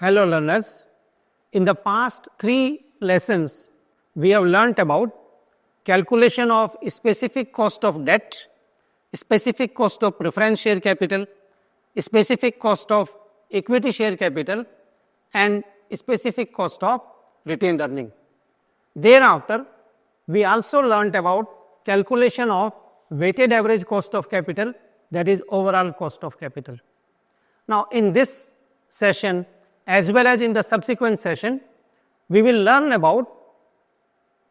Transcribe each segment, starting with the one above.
Hello learners, in the past 3 lessons we have learnt about calculation of specific cost of debt, specific cost of preference share capital, specific cost of equity share capital and specific cost of retained earning. Thereafter, we also learnt about calculation of weighted average cost of capital, that is overall cost of capital. Now, in this session as well as in the subsequent session, we will learn about,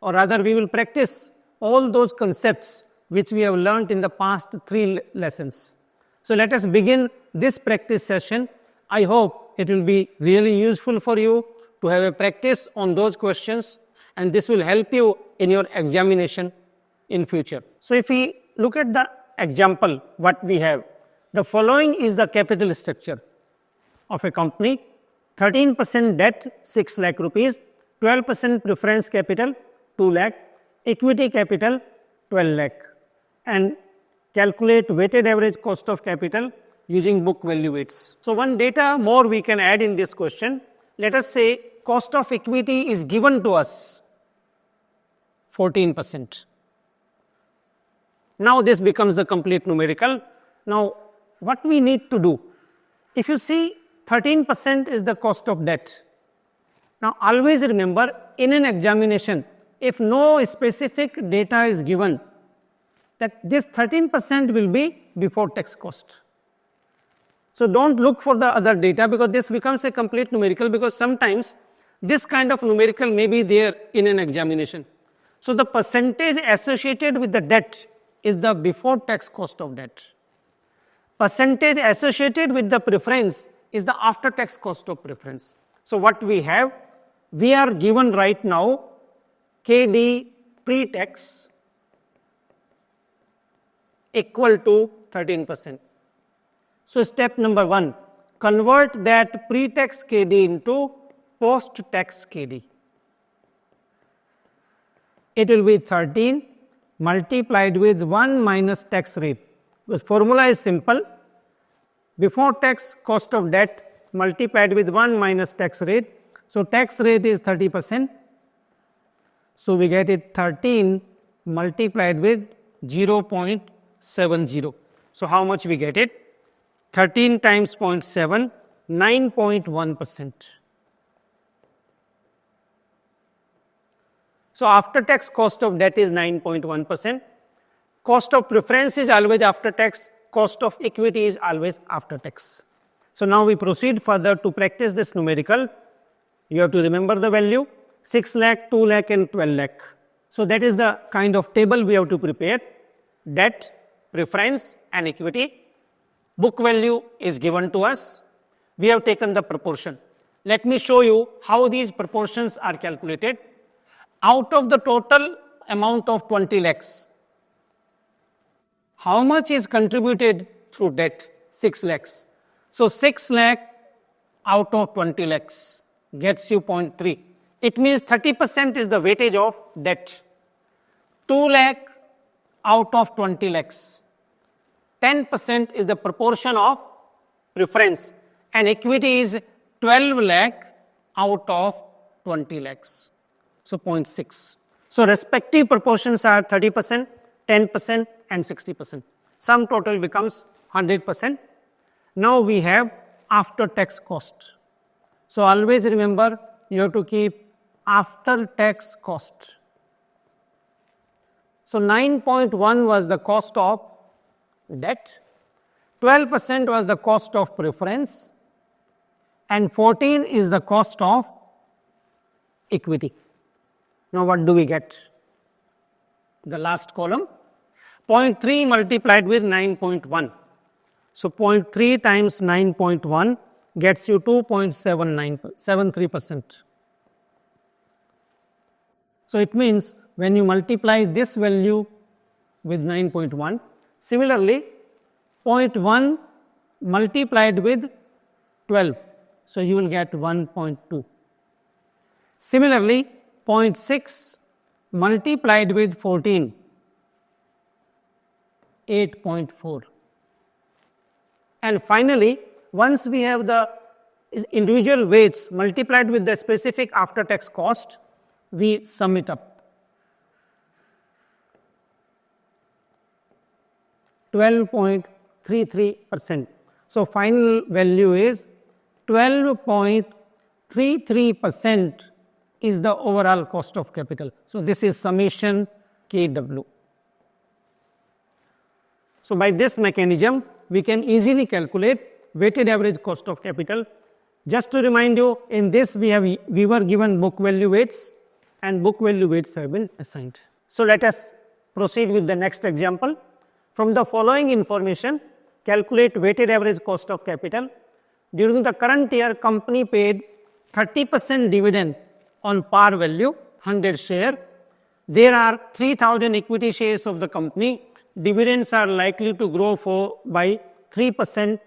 or rather we will practice all those concepts which we have learnt in the past 3 lessons. So, let us begin this practice session. I hope it will be really useful for you to have a practice on those questions, and this will help you in your examination in future. So, if we look at the example what we have, the following is the capital structure of a company: 13% debt 6 lakh rupees, 12% preference capital 2 lakh, equity capital 12 lakh, and calculate weighted average cost of capital using book value weights. So, one data more we can add in this question. Let us say cost of equity is given to us 14%. Now, this becomes the complete numerical. Now, what we need to do? If you see 13% is the cost of debt. Now, always remember, in an examination, if no specific data is given, that this 13% will be before tax cost. So, do not look for the other data, because this becomes a complete numerical, because sometimes this kind of numerical may be there in an examination. So, the percentage associated with the debt is the before tax cost of debt. Percentage associated with the preference is the after tax cost of preference. So, what we have? We are given right now KD pre-tax equal to 13%. So, step number 1, convert that pre-tax KD into post-tax KD. It will be 13 multiplied with 1 minus tax rate. The formula is simple: before tax cost of debt multiplied with 1 minus tax rate. So, tax rate is 30%. So, we get it 13 multiplied with 0.70. So, how much we get it? 13 times 0.7, 9.1%. So, after tax cost of debt is 9.1%. Cost of preference is always after tax, cost of equity is always after tax. So, now we proceed further to practice this numerical. You have to remember the value: 6 lakh, 2 lakh and 12 lakh. So, that is the kind of table we have to prepare: debt, preference and equity. Book value is given to us. We have taken the proportion. Let me show you how these proportions are calculated. Out of the total amount of 20 lakhs, how much is contributed through debt? 6 lakhs. So, 6 lakh out of 20 lakhs gets you 0.3. It means 30% is the weightage of debt. 2 lakh out of 20 lakhs. 10% is the proportion of preference, and equity is 12 lakh out of 20 lakhs. So, 0.6. So, respective proportions are 30%, 10% and 60%. Sum total becomes 100%. Now, we have after tax cost. So, always remember, you have to keep after tax cost. So, 9.1 was the cost of debt, 12% was the cost of preference and 14 is the cost of equity. Now, what do we get? The last column, 0.3 multiplied with 9.1. So, 0.3 times 9.1 gets you 2.73%. So, it means when you multiply this value with 9.1, similarly 0.1 multiplied with 12, so you will get 1.2. Similarly, 0.6 multiplied with 14, 8.4. And finally, once we have the individual weights multiplied with the specific after tax cost, we sum it up. 12.33%. So final value is 12.33% is the overall cost of capital. So this is summation KW. So by this mechanism, we can easily calculate weighted average cost of capital. Just to remind you, in this we were given book value weights and book value weights have been assigned. So let us proceed with the next example. From the following information, calculate weighted average cost of capital. During the current year, company paid 30% dividend on par value, 100 share. There are 3,000 equity shares of the company. Dividends are likely to grow by 3%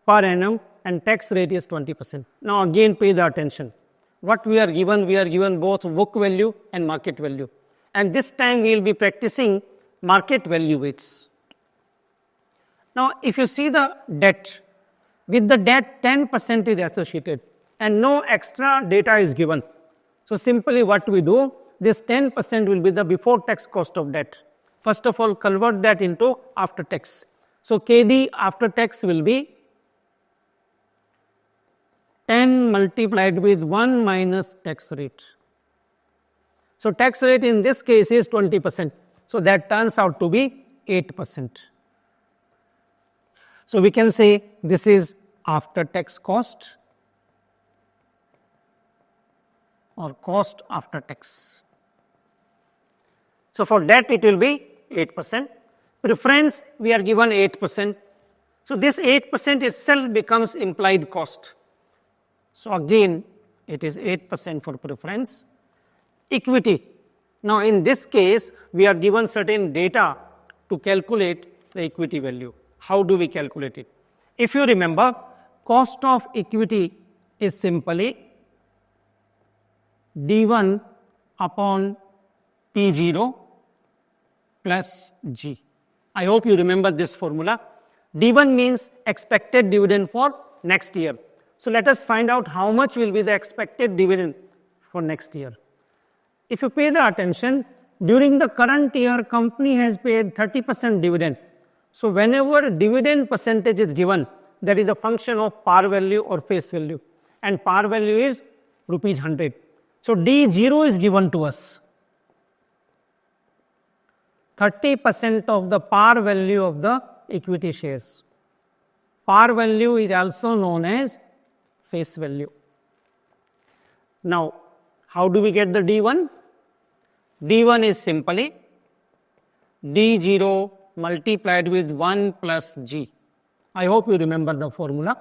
per annum and tax rate is 20%. Now again pay the attention. What we are given both book value and market value. And this time we will be practicing market value weights. Now if you see the debt, with the debt 10% is associated and no extra data is given. So simply what we do, this 10% will be the before tax cost of debt. First of all, convert that into after tax. So KD after tax will be 10 multiplied with 1 minus tax rate. So tax rate in this case is 20%. So that turns out to be 8%. So we can say this is after tax cost or cost after tax. So for that it will be 8%. Preference we are given 8%. So this 8% itself becomes implied cost. So again it is 8% for preference. Equity. Now in this case we are given certain data to calculate the equity value. How do we calculate it? If you remember, cost of equity is simply D1 upon P0 plus G. I hope you remember this formula. D1 means expected dividend for next year. So let us find out how much will be the expected dividend for next year. If you pay the attention, during the current year, company has paid 30% dividend. So whenever dividend percentage is given, that is a function of par value or face value, and par value is rupees 100. So D0 is given to us. 30% of the par value of the equity shares. Par value is also known as face value. Now, how do we get the D1? D1 is simply D0 multiplied with 1 plus G. I hope you remember the formula.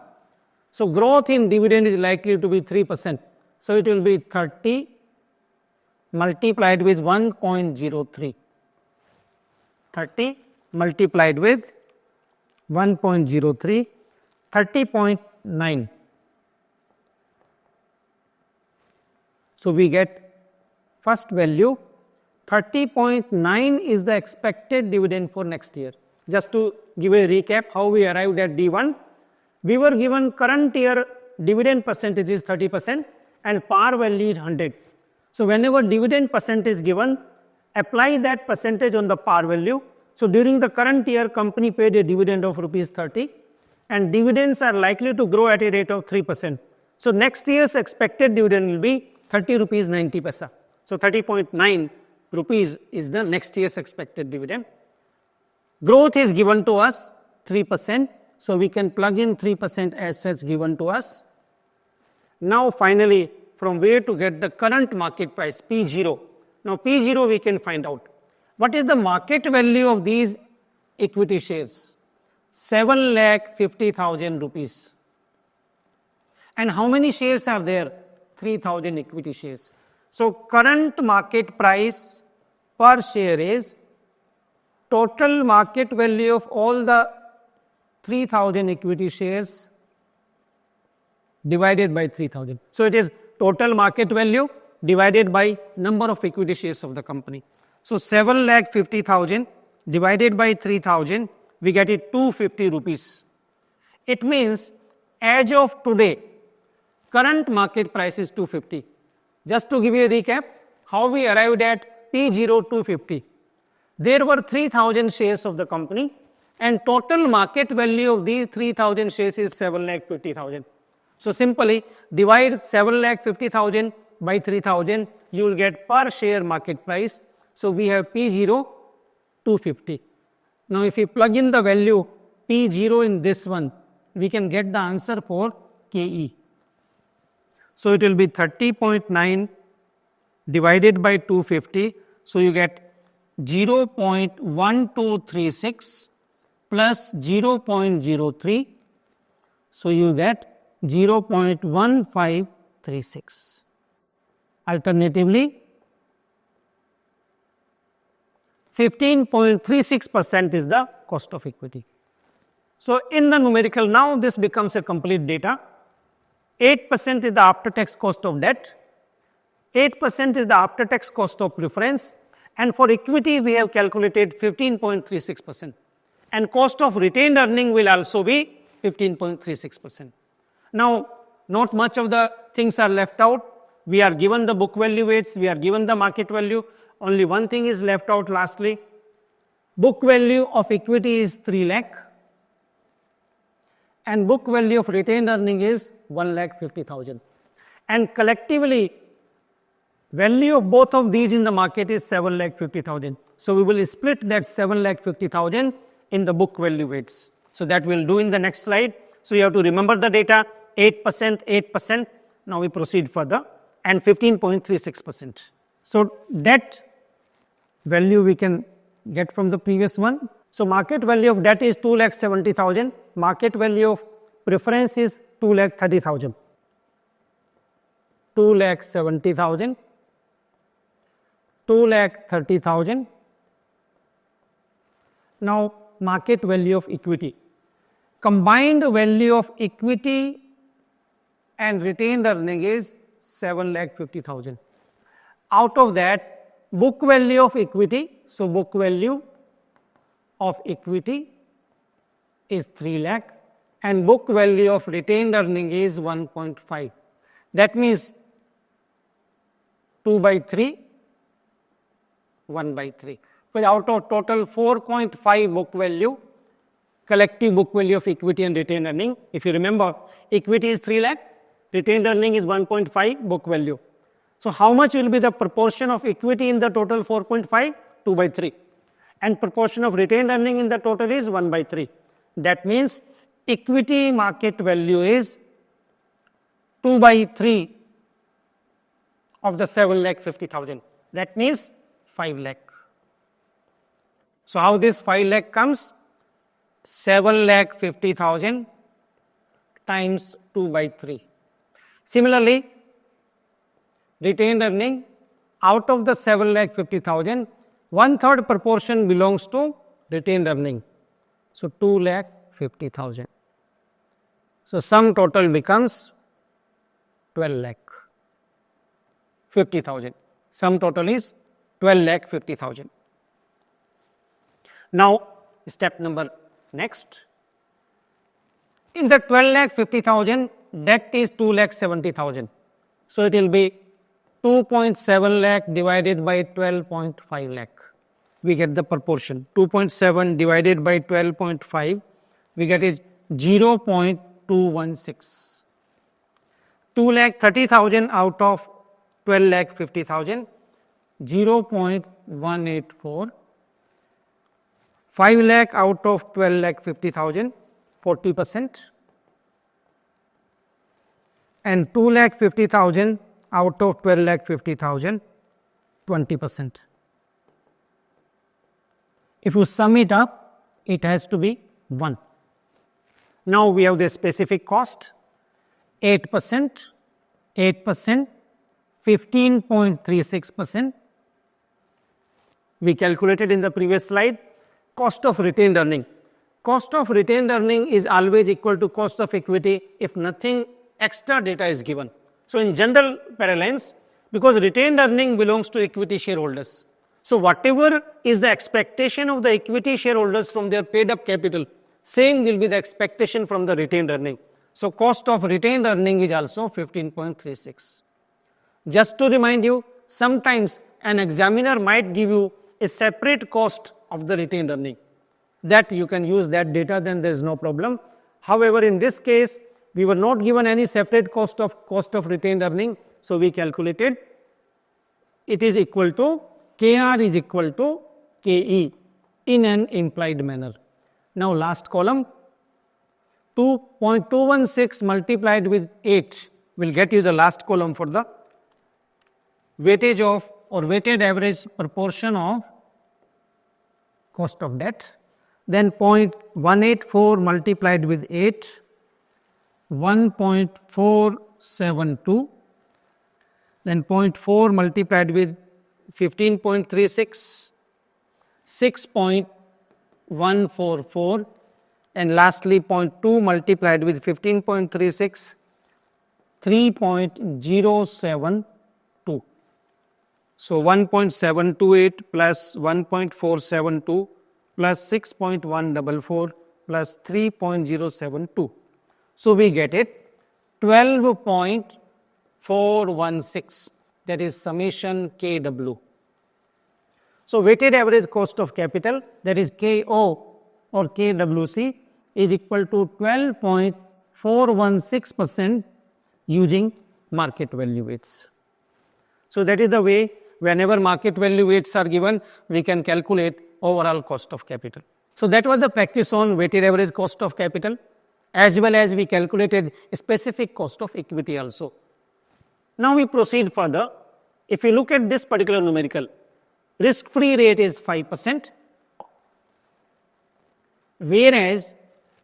So growth in dividend is likely to be 3%. So it will be 30 multiplied with 1.03. 30 multiplied with 1.03, 30.9. So we get first value 30.9 is the expected dividend for next year. Just to give a recap how we arrived at D1, we were given current year dividend percentage is 30% and par value is 100. So whenever dividend percentage is given, apply that percentage on the par value. So during the current year, company paid a dividend of rupees 30 and dividends are likely to grow at a rate of 3%. So next year's expected dividend will be 30 rupees 90 paisa. So 30.9 rupees is the next year's expected dividend. Growth is given to us 3%. So we can plug in 3% as such given to us. Now finally, from where to get the current market price, P0. Now P0 we can find out. What is the market value of these equity shares? 7,50,000 rupees. And how many shares are there? 3,000 equity shares. So current market price per share is total market value of all the 3,000 equity shares divided by 3,000. So it is total market value divided by number of equity shares of the company. So 7,50,000 divided by 3,000, we get it 250 rupees. It means as of today, current market price is 250. Just to give you a recap, how we arrived at P0 250. There were 3000 shares of the company and total market value of these 3000 shares is 7,50,000. So simply divide 7,50,000 by 3000, you will get per share market price. So we have P0 250. Now if we plug in the value P0 in this one, we can get the answer for KE. So it will be 30.9 divided by 250. So you get 0.1236 plus 0.03. So you get 0.1536. Alternatively, 15.36% is the cost of equity. So in the numerical now this becomes a complete data. 8% is the after tax cost of debt, 8% is the after tax cost of preference, and for equity we have calculated 15.36%, and cost of retained earning will also be 15.36%. Now not much of the things are left out. We are given the book value weights, we are given the market value, only one thing is left out lastly. Book value of equity is 3 lakh and book value of retained earning is 1,50,000, and collectively value of both of these in the market is 7,50,000. So we will split that 7,50,000 in the book value weights. So that we will do in the next slide. So you have to remember the data, 8%, 8%. Now we proceed further, and 15.36%. So debt value we can get from the previous one. So market value of debt is 2,70,000. Market value of preference is 2,30,000. 2,70,000. 2,30,000. Now market value of equity. Combined value of equity and retained earning is 7,50,000. Out of that, book value of equity, so book value of equity is 3 lakh and book value of retained earning is 1.5. That means 2 by 3, 1 by 3. So out of total 4.5 book value, collective book value of equity and retained earning. If you remember, equity is 3 lakh, retained earning is 1.5 book value. So how much will be the proportion of equity in the total 4.5? 2 by 3. And proportion of retained earning in the total is 1 by 3. That means equity market value is 2 by 3 of the 7,50,000. That means 5 lakh. So how this 5 lakh comes? 7,50,000 times 2 by 3. Similarly, retained earning, out of the 7,50,000, 1/3 proportion belongs to retained earning. So 2,50,000. So sum total becomes 12,50,000. Sum total is 12,50,000. Now step number next. In the 12,50,000, debt is 2,70,000. So it will be 2.7 lakh divided by 12.5 lakh. We get the proportion. 2.7 divided by 12.5, we get it 0.216. 2,30,000 out of 12,50,000, 0.184. 5 lakh out of 12,50,000, 40%. And 2,50,000 out of 12,50,000, 20%. If you sum it up, it has to be 1. Now we have the specific cost, 8%, 8%, 15.36%. We calculated in the previous slide. Cost of retained earning. Cost of retained earning is always equal to cost of equity if nothing extra data is given. So in general parlance, because retained earning belongs to equity shareholders. So whatever is the expectation of the equity shareholders from their paid up capital, same will be the expectation from the retained earning. So cost of retained earning is also 15.36. Just to remind you, sometimes an examiner might give you a separate cost of the retained earning. That you can use that data, then there is no problem. However, in this case, we were not given any separate cost of retained earning, so we calculated it is equal to KR is equal to KE in an implied manner. Now last column, 2.216 multiplied with 8 will get you the last column for the weightage of or weighted average proportion of cost of debt. Then 0.184 multiplied with 8, 1.472, then 0.4 multiplied with 15.36, 6.144, and lastly 0.2 multiplied with 15.36, 3.072. So 1.728 plus 1.472 plus 6.144 plus 3.072. So we get it 12.416, that is summation KW. So weighted average cost of capital, that is KO or KWC, is equal to 12.416% using market value weights. So that is the way whenever market value weights are given, we can calculate overall cost of capital. So that was the practice on weighted average cost of capital, as well as we calculated specific cost of equity also. Now we proceed further. If you look at this particular numerical, risk-free rate is 5%, whereas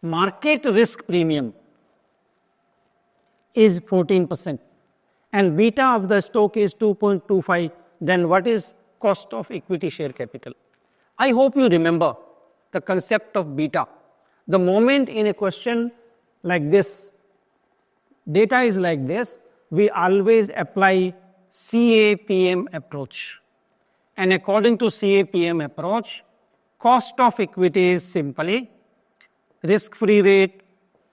market risk premium is 14%, and beta of the stock is 2.25, then what is cost of equity share capital? I hope you remember the concept of beta. The moment in a question like this, data is like this, we always apply CAPM approach. And according to CAPM approach, cost of equity is simply risk-free rate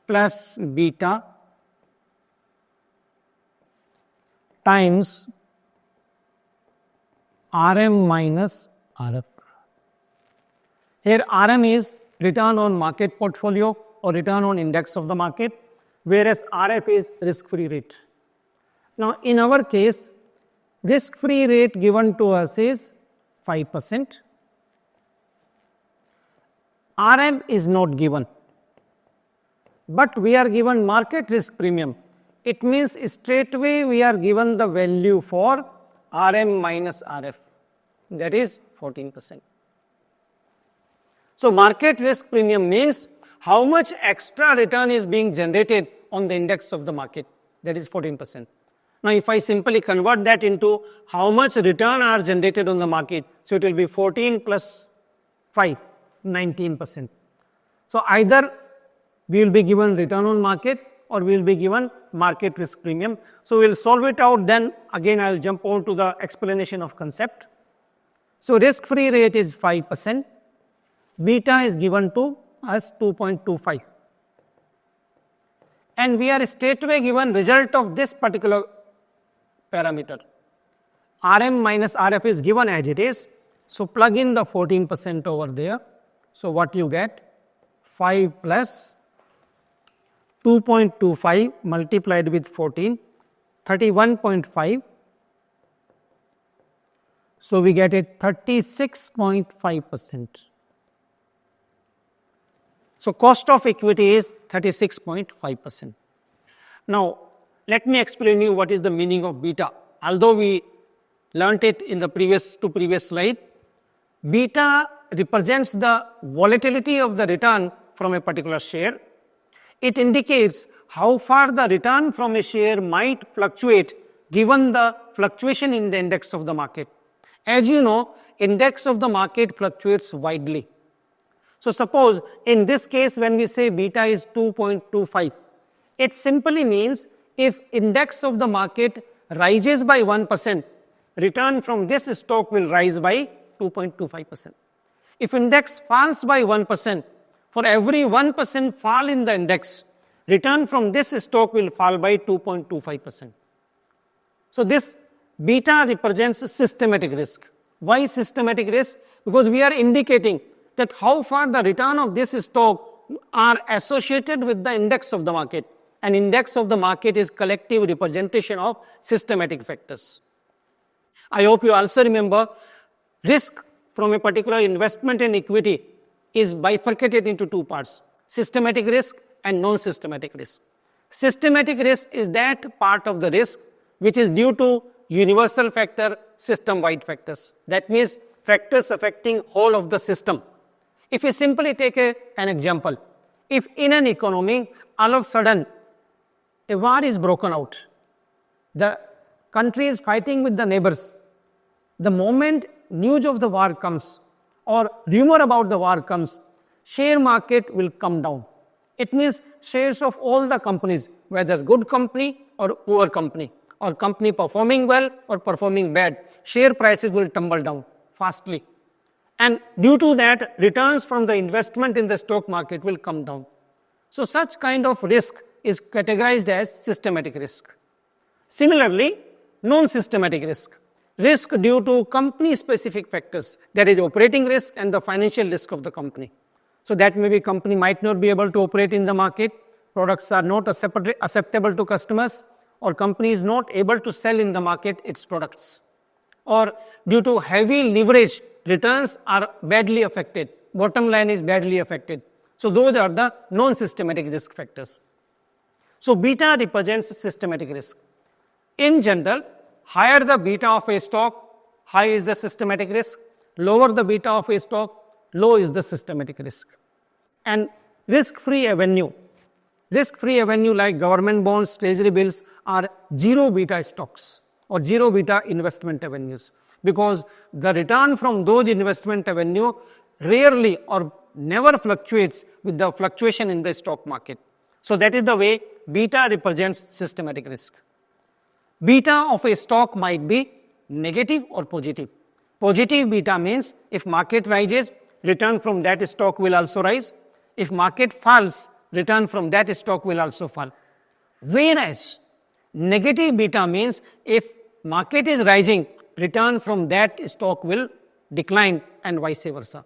plus beta times RM minus RF. Here RM is return on market portfolio or return on index of the market, whereas RF is risk-free rate. Now in our case, risk-free rate given to us is 5%. RM is not given, but we are given market risk premium. It means straightway we are given the value for RM minus RF, that is 14%. So market risk premium means how much extra return is being generated on the index of the market, that is 14%. Now if I simply convert that into how much return are generated on the market, so it will be 14 plus 5, 19%. So either we will be given return on market or we will be given market risk premium. So we will solve it out, then again I will jump over to the explanation of concept. So risk-free rate is 5%, beta is given to us 2.25, and we are straightway given result of this particular parameter. RM minus RF is given as it is, so plug in the 14% over there. So what you get? 5 plus 2.25 multiplied with 14, 31.5. So we get it 36.5%. So cost of equity is 36.5%. Now let me explain you what is the meaning of beta. Although we learnt it in the previous slide, beta represents the volatility of the return from a particular share. It indicates how far the return from a share might fluctuate given the fluctuation in the index of the market. As you know, index of the market fluctuates widely. So suppose in this case when we say beta is 2.25, it simply means if index of the market rises by 1%, return from this stock will rise by 2.25%. If index falls by 1%, for every 1% fall in the index, return from this stock will fall by 2.25%. So this beta represents systematic risk. Why systematic risk? Because we are indicating that how far the return of this stock are associated with the index of the market. An index of the market is collective representation of systematic factors. I hope you also remember risk from a particular investment in equity is bifurcated into two parts, systematic risk and non-systematic risk. Systematic risk is that part of the risk which is due to universal factor, system-wide factors. That means factors affecting whole of the system. If we simply take an example, if in an economy all of a sudden a war is broken out, the country is fighting with the neighbors, the moment news of the war comes or rumor about the war comes, share market will come down. It means shares of all the companies, whether good company or poor company, or company performing well or performing bad, share prices will tumble down fastly. And due to that, returns from the investment in the stock market will come down. So such kind of risk is categorized as systematic risk. Similarly, non-systematic risk, risk due to company specific factors, that is operating risk and the financial risk of the company. So that maybe company might not be able to operate in the market, products are not acceptable to customers, or company is not able to sell in the market its products. Or due to heavy leverage, returns are badly affected, bottom line is badly affected. So those are the non-systematic risk factors. So beta represents systematic risk. In general, higher the beta of a stock, high is the systematic risk, lower the beta of a stock, low is the systematic risk. And risk-free avenue like government bonds, treasury bills are zero beta stocks or zero beta investment avenues, because the return from those investment avenue rarely or never fluctuates with the fluctuation in the stock market. So that is the way beta represents systematic risk. Beta of a stock might be negative or positive. Positive beta means if market rises, return from that stock will also rise. If market falls, return from that stock will also fall. Whereas negative beta means if market is rising, return from that stock will decline and vice versa.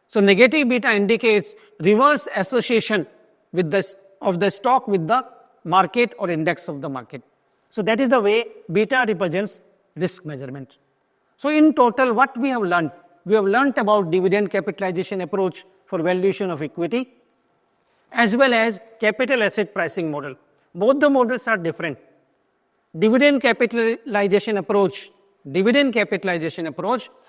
So negative beta indicates reverse association with of the stock with the market or index of the market. So that is the way beta represents risk measurement. So in total, what we have learned? We have learnt about dividend capitalization approach for valuation of equity, as well as capital asset pricing model. Both the models are different. Dividend capitalization approach,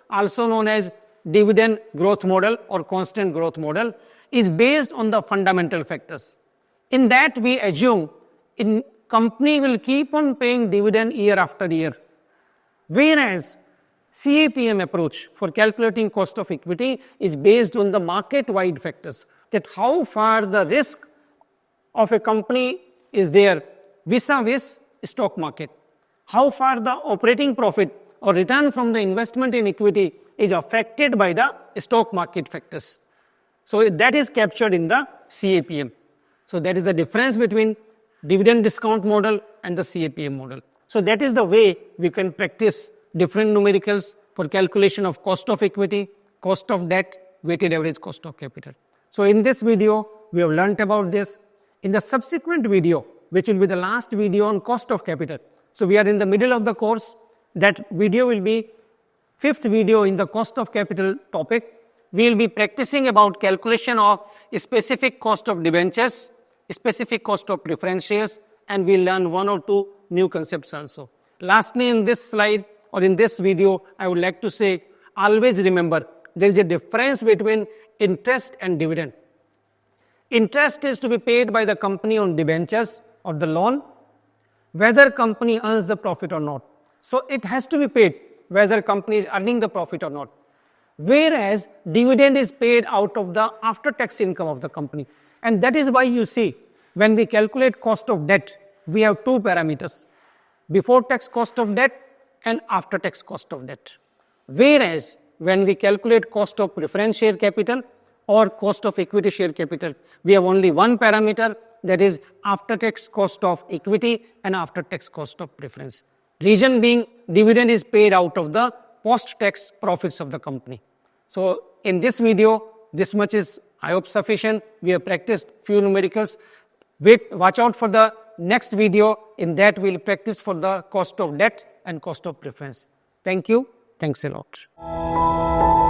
also known as dividend growth model or constant growth model, is based on the fundamental factors. In that, we assume in company will keep on paying dividend year after year. Whereas CAPM approach for calculating cost of equity is based on the market-wide factors, that how far the risk of a company is there vis-a-vis stock market, how far the operating profit or return from the investment in equity is affected by the stock market factors. So that is captured in the CAPM. So that is the difference between dividend discount model and the CAPM model. So that is the way we can practice different numericals for calculation of cost of equity, cost of debt, weighted average cost of capital. So in this video, we have learnt about this. In the subsequent video, which will be the last video on cost of capital. So we are in the middle of the course. That video will be fifth video in the cost of capital topic. We will be practicing about calculation of specific cost of debentures, specific cost of preference shares, and we'll learn one or two new concepts also. Lastly, in this slide or in this video, I would like to say, always remember, there is a difference between interest and dividend. Interest is to be paid by the company on debentures or the loan, whether company earns the profit or not. So it has to be paid whether company is earning the profit or not. Whereas dividend is paid out of the after-tax income of the company. And that is why you see, when we calculate cost of debt, we have two parameters, before tax cost of debt and after tax cost of debt. Whereas when we calculate cost of preference share capital or cost of equity share capital, we have only one parameter, that is after tax cost of equity and after tax cost of preference. Reason being, dividend is paid out of the post tax profits of the company. So in this video, this much is, I hope, sufficient. We have practiced few numericals. Watch out for the next video. In that we will practice for the cost of debt and cost of preference. Thank you. Thanks a lot.